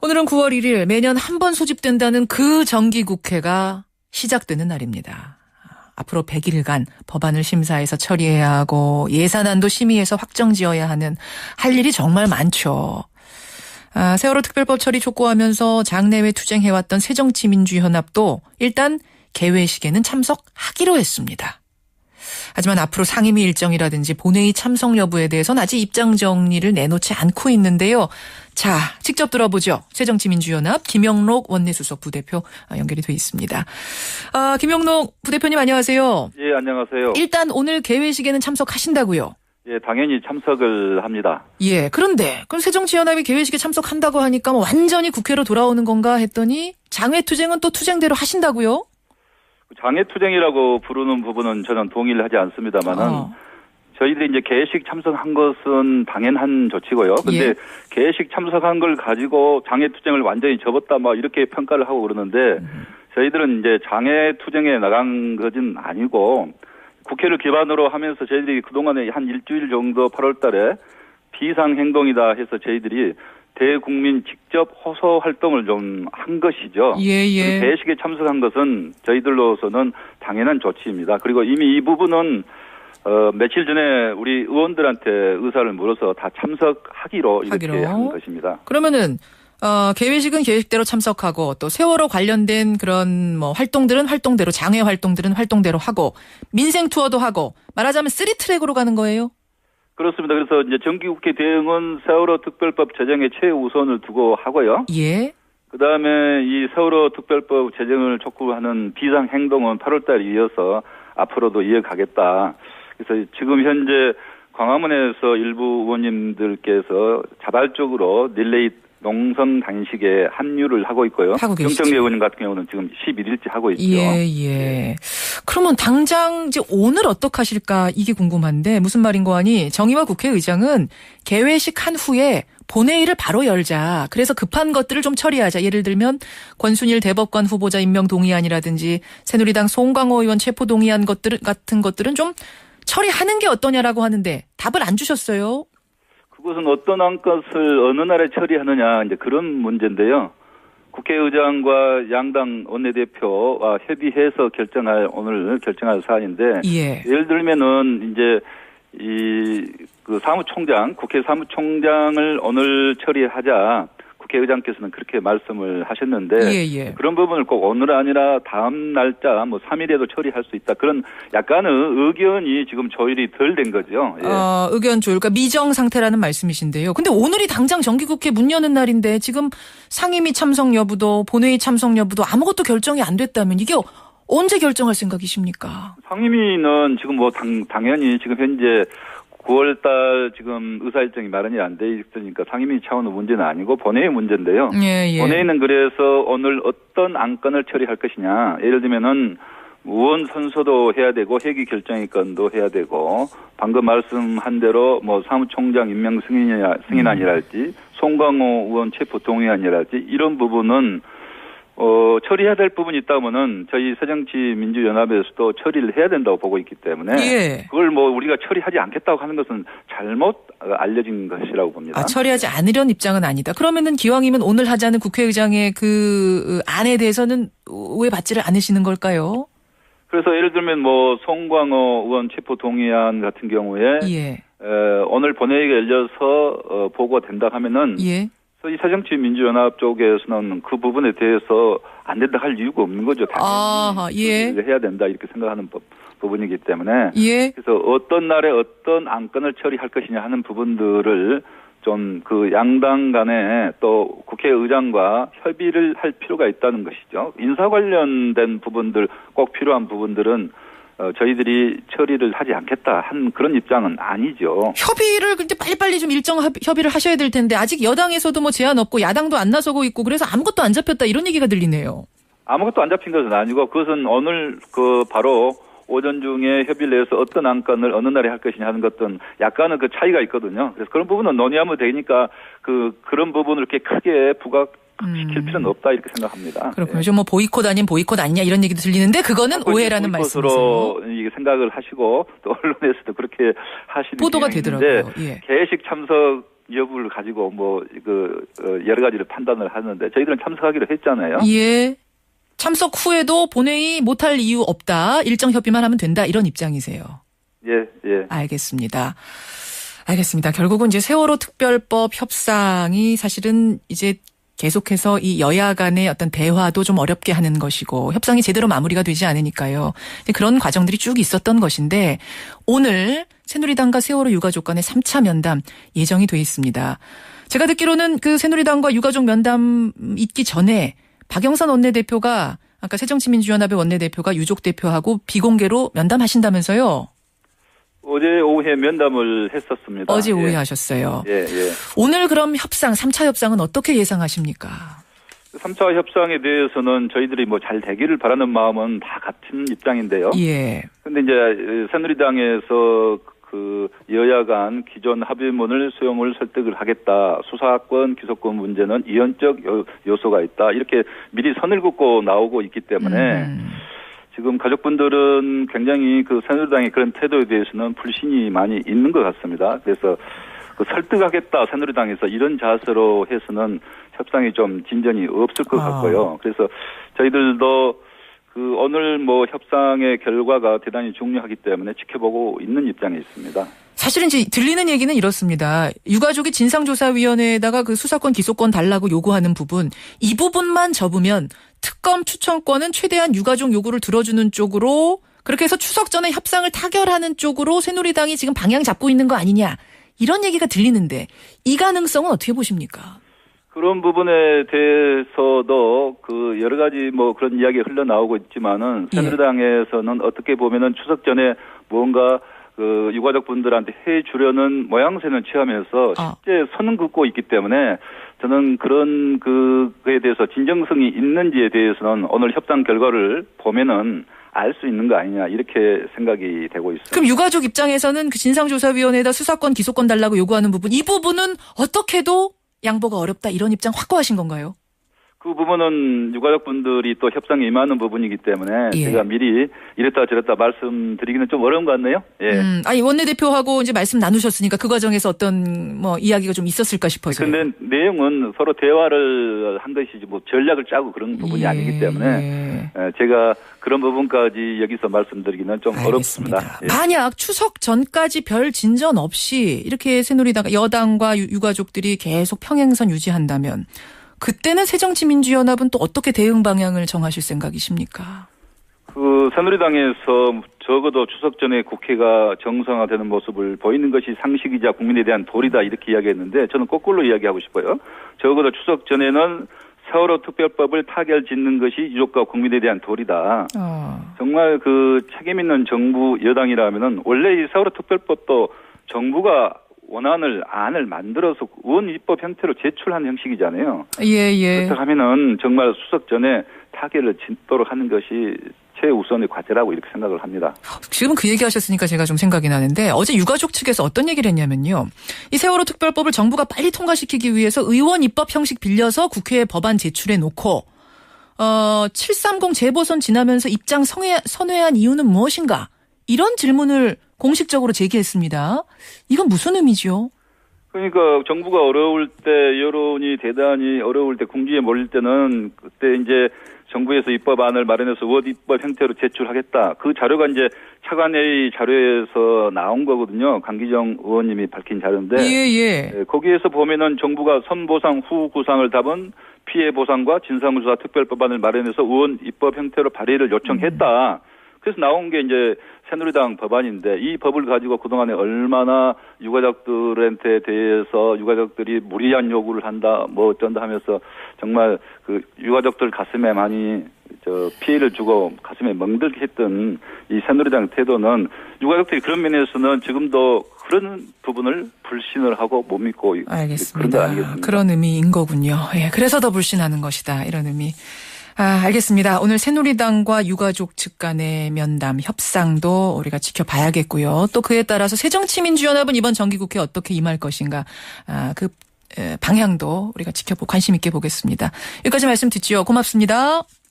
오늘은 9월 1일 매년 한 번 소집된다는 그 정기국회가 시작되는 날입니다. 앞으로 100일간 법안을 심사해서 처리해야 하고 예산안도 심의해서 확정지어야 하는 할 일이 정말 많죠. 세월호 특별법 처리 촉구하면서 장내외 투쟁해왔던 새정치민주연합도 일단 개회식에는 참석하기로 했습니다. 하지만 앞으로 상임위 일정이라든지 본회의 참석 여부에 대해서는 아직 입장 정리를 내놓지 않고 있는데요. 자, 직접 들어보죠. 새정치민주연합 김영록 원내수석 부대표 연결이 돼 있습니다. 김영록 부대표님 안녕하세요. 예, 안녕하세요. 일단 오늘 개회식에는 참석하신다고요? 예, 당연히 참석을 합니다. 예, 그런데 그럼 새정치연합이 개회식에 참석한다고 하니까 뭐 완전히 국회로 돌아오는 건가 했더니 장외투쟁은 또 투쟁대로 하신다고요? 장애투쟁이라고 부르는 부분은 저는 동의를 하지 않습니다만은 저희들이 이제 개회식 참석한 것은 당연한 조치고요. 근데 예. 개회식 참석한 걸 가지고 장애투쟁을 완전히 접었다 막 이렇게 평가를 하고 그러는데 저희들은 이제 장애투쟁에 나간 것은 아니고 국회를 기반으로 하면서 저희들이 그동안에 한 일주일 정도 8월 달에 비상행동이다 해서 저희들이 대국민 직접 호소 활동을 좀 한 것이죠. 예. 개회식에 참석한 것은 저희들로서는 당연한 조치입니다. 그리고 이미 이 부분은 며칠 전에 우리 의원들한테 의사를 물어서 다 참석하기로 이렇게 한 것입니다. 그러면은 개회식은 계획대로 참석하고 또 세월호 관련된 그런 뭐 활동들은 활동대로 장외 활동들은 활동대로 하고 민생 투어도 하고 말하자면 3트랙으로 가는 거예요? 그렇습니다. 그래서 이제 정기국회 대응은 세월호 특별법 제정에 최우선을 두고 하고요. 예. 그다음에 이 세월호 특별법 제정을 촉구하는 비상행동은 8월 달에 이어서 앞으로도 이어가겠다. 그래서 지금 현재 광화문에서 일부 의원님들께서 자발적으로 릴레이 농성 단식에 합류를 하고 있고요. 정청래 의원님 같은 경우는 지금 11일째 하고 있죠. 예. 그러면 당장 이제 오늘 어떻게 하실까 이게 궁금한데 무슨 말인 거 아니 정의와 국회의장은 개회식 한 후에 본회의를 바로 열자. 그래서 급한 것들을 좀 처리하자. 예를 들면 권순일 대법관 후보자 임명 동의안이라든지 새누리당 송광호 의원 체포 동의안 같은 것들은 좀 처리하는 게 어떠냐라고 하는데 답을 안 주셨어요. 그것은 어떤 안건을 어느 날에 처리하느냐 이제 그런 문제인데요. 국회의장과 양당 원내대표와 협의해서 오늘 결정할 사안인데 예를 들면은 이제 그 사무총장 국회 사무총장을 오늘 처리하자. 국회의장께서는 그렇게 말씀을 하셨는데 그런 부분을 꼭 오늘 아니라 다음 날짜 뭐 3일에도 처리할 수 있다. 그런 약간의 의견이 지금 조율이 덜 된 거죠. 예. 의견 조율. 그러니까 미정 상태라는 말씀이신데요. 근데 오늘이 당장 정기국회 문 여는 날인데 지금 상임위 참석 여부도 본회의 참석 여부도 아무것도 결정이 안 됐다면 이게 언제 결정할 생각이십니까? 상임위는 지금 뭐 당연히 지금 현재 9월달 지금 의사일정이 마련이 안 돼 있으니까 상임위 차원의 문제는 아니고 본회의 문제인데요. 본회의는 그래서 오늘 어떤 안건을 처리할 것이냐. 예를 들면은 의원 선서도 해야 되고 회기 결정의 건도 해야 되고 방금 말씀한 대로 뭐 사무총장 임명 승인안이랄지 송광호 의원 체포 동의안이랄지 이런 부분은 처리해야 될 부분이 있다면은 저희 새정치민주연합에서도 처리를 해야 된다고 보고 있기 때문에 그걸 뭐 우리가 처리하지 않겠다고 하는 것은 잘못 알려진 것이라고 봅니다. 처리하지 않으려는 입장은 아니다. 그러면은 기왕이면 오늘 하자는 국회의장의 그 안에 대해서는 왜 받지를 않으시는 걸까요? 그래서 예를 들면 뭐 송광호 의원 체포 동의안 같은 경우에 오늘 본회의가 열려서 보고가 된다 하면은 이 새정치민주연합 쪽에서는 그 부분에 대해서 안 된다 할 이유가 없는 거죠. 당연히 해야 된다 이렇게 생각하는 부분이기 때문에 그래서 어떤 날에 어떤 안건을 처리할 것이냐 하는 부분들을 좀 그 양당 간에 또 국회의장과 협의를 할 필요가 있다는 것이죠. 인사 관련된 부분들 꼭 필요한 부분들은 저희들이 처리를 하지 않겠다 한 그런 입장은 아니죠. 협의를 근데 빨리빨리 좀 일정 협의를 하셔야 될 텐데 아직 여당에서도 뭐 제안 없고 야당도 안 나서고 있고 그래서 아무것도 안 잡혔다 이런 얘기가 들리네요. 아무것도 안 잡힌 것은 아니고 그것은 오늘 바로 오전 중에 협의를 해서 어떤 안건을 어느 날에 할 것이냐 하는 것은 약간은 그 차이가 있거든요. 그래서 그런 부분은 논의하면 되니까 그런 부분을 이렇게 크게 시킬 필요는 없다 이렇게 생각합니다. 그렇군요. 좀 뭐 보이콧 아닌 보이콧 아니냐 이런 얘기도 들리는데 그거는 오해라는 말씀이세요. 이게 생각을 하시고 또 언론에서도 그렇게 하시는 보도가 되더라고요. 개회식 참석 여부를 가지고 여러 가지를 판단을 하는데 저희들은 참석하기로 했잖아요. 예. 참석 후에도 본회의 못할 이유 없다. 일정 협의만 하면 된다. 이런 입장이세요. 예, 예. 알겠습니다. 결국은 이제 세월호 특별법 협상이 사실은 이제 계속해서 이 여야 간의 어떤 대화도 좀 어렵게 하는 것이고 협상이 제대로 마무리가 되지 않으니까요. 그런 과정들이 쭉 있었던 것인데 오늘 새누리당과 세월호 유가족 간의 3차 면담 예정이 돼 있습니다. 제가 듣기로는 그 새누리당과 유가족 면담 있기 전에 박영선 원내대표가 아까 새정치민주연합의 원내대표가 유족 대표하고 비공개로 면담하신다면서요? 어제 오후에 면담을 했었습니다. 어제 오후에 하셨어요. 예. 오늘 그럼 협상, 3차 협상은 어떻게 예상하십니까? 3차 협상에 대해서는 저희들이 잘 되기를 바라는 마음은 다 같은 입장인데요. 예. 근데 이제 새누리당에서 그 여야 간 기존 합의문을 수용을 설득을 하겠다. 수사권, 기소권 문제는 이원적 요소가 있다. 이렇게 미리 선을 긋고 나오고 있기 때문에 지금 가족분들은 굉장히 그 새누리당의 그런 태도에 대해서는 불신이 많이 있는 것 같습니다. 그래서 설득하겠다 새누리당에서 이런 자세로 해서는 협상이 좀 진전이 없을 것 같고요. 그래서 저희들도 오늘 협상의 결과가 대단히 중요하기 때문에 지켜보고 있는 입장에 있습니다. 사실은 이제 들리는 얘기는 이렇습니다. 유가족이 진상조사위원회에다가 그 수사권 기소권 달라고 요구하는 부분, 이 부분만 접으면 특검 추천권은 최대한 유가족 요구를 들어주는 쪽으로 그렇게 해서 추석 전에 협상을 타결하는 쪽으로 새누리당이 지금 방향 잡고 있는 거 아니냐. 이런 얘기가 들리는데 이 가능성은 어떻게 보십니까? 그런 부분에 대해서도 여러 가지 그런 이야기가 흘러나오고 있지만은 새누리당에서는 어떻게 보면은 추석 전에 뭔가 유가족 분들한테 해주려는 모양새는 취하면서 실제 선은 긋고 있기 때문에 저는 그런 그에 대해서 진정성이 있는지에 대해서는 오늘 협상 결과를 보면은 알 수 있는 거 아니냐 이렇게 생각이 되고 있습니다. 그럼 유가족 입장에서는 그 진상조사위원회에다 수사권 기소권 달라고 요구하는 부분, 이 부분은 어떻게도 양보가 어렵다 이런 입장 확고하신 건가요? 그 부분은 유가족분들이 또 협상에 임하는 부분이기 때문에 제가 미리 이랬다 저랬다 말씀드리기는 좀 어려운 것 같네요. 예. 아니 원내대표하고 이제 말씀 나누셨으니까 그 과정에서 어떤 이야기가 좀 있었을까 싶어서요. 근데 내용은 서로 대화를 한 것이지 전략을 짜고 그런 부분이 아니기 때문에 제가 그런 부분까지 여기서 말씀드리기는 좀 알겠습니다. 어렵습니다. 예. 만약 추석 전까지 별 진전 없이 이렇게 새누리당 여당과 유가족들이 계속 평행선 유지한다면 그때는 새정치민주연합은 또 어떻게 대응 방향을 정하실 생각이십니까? 새누리당에서 적어도 추석 전에 국회가 정상화되는 모습을 보이는 것이 상식이자 국민에 대한 도리다 이렇게 이야기했는데 저는 거꾸로 이야기하고 싶어요. 적어도 추석 전에는 세월호 특별법을 타결 짓는 것이 유족과 국민에 대한 도리다. 정말 책임 있는 정부 여당이라면은 원래 이 세월호 특별법도 정부가 안을 만들어서 의원 입법 형태로 제출한 형식이잖아요. 예. 그렇다 하면은 정말 수석 전에 타결을 짓도록 하는 것이 최우선의 과제라고 이렇게 생각을 합니다. 지금 그 얘기하셨으니까 제가 좀 생각이 나는데 어제 유가족 측에서 어떤 얘기를 했냐면요. 이 세월호 특별법을 정부가 빨리 통과시키기 위해서 의원 입법 형식 빌려서 국회에 법안 제출해 놓고 730 재보선 지나면서 입장 선회한 이유는 무엇인가? 이런 질문을 공식적으로 제기했습니다. 이건 무슨 의미죠? 그러니까 정부가 어려울 때 여론이 대단히 어려울 때 궁지에 몰릴 때는 그때 이제 정부에서 입법안을 마련해서 의원 입법 형태로 제출하겠다. 그 자료가 이제 차관회의 자료에서 나온 거거든요. 강기정 의원님이 밝힌 자료인데. 예. 거기에서 보면은 정부가 선보상 후 구상을 답은 피해 보상과 진상조사 특별법안을 마련해서 의원 입법 형태로 발의를 요청했다. 그래서 나온 게 이제 새누리당 법안인데 이 법을 가지고 그동안에 얼마나 유가족들한테 대해서 유가족들이 무리한 요구를 한다 어쩐다 하면서 정말 유가족들 가슴에 많이 피해를 주고 가슴에 멍들게 했던 이 새누리당 태도는 유가족들이 그런 면에서는 지금도 그런 부분을 불신을 하고 못 믿고 알겠습니다. 그런 거 아니겠습니까? 그런 의미인 거군요. 예, 그래서 더 불신하는 것이다. 이런 의미. 알겠습니다. 오늘 새누리당과 유가족 측 간의 면담, 협상도 우리가 지켜봐야겠고요. 또 그에 따라서 새정치민주연합은 이번 정기국회에 어떻게 임할 것인가, 그 방향도 우리가 관심 있게 보겠습니다. 여기까지 말씀 듣지요. 고맙습니다.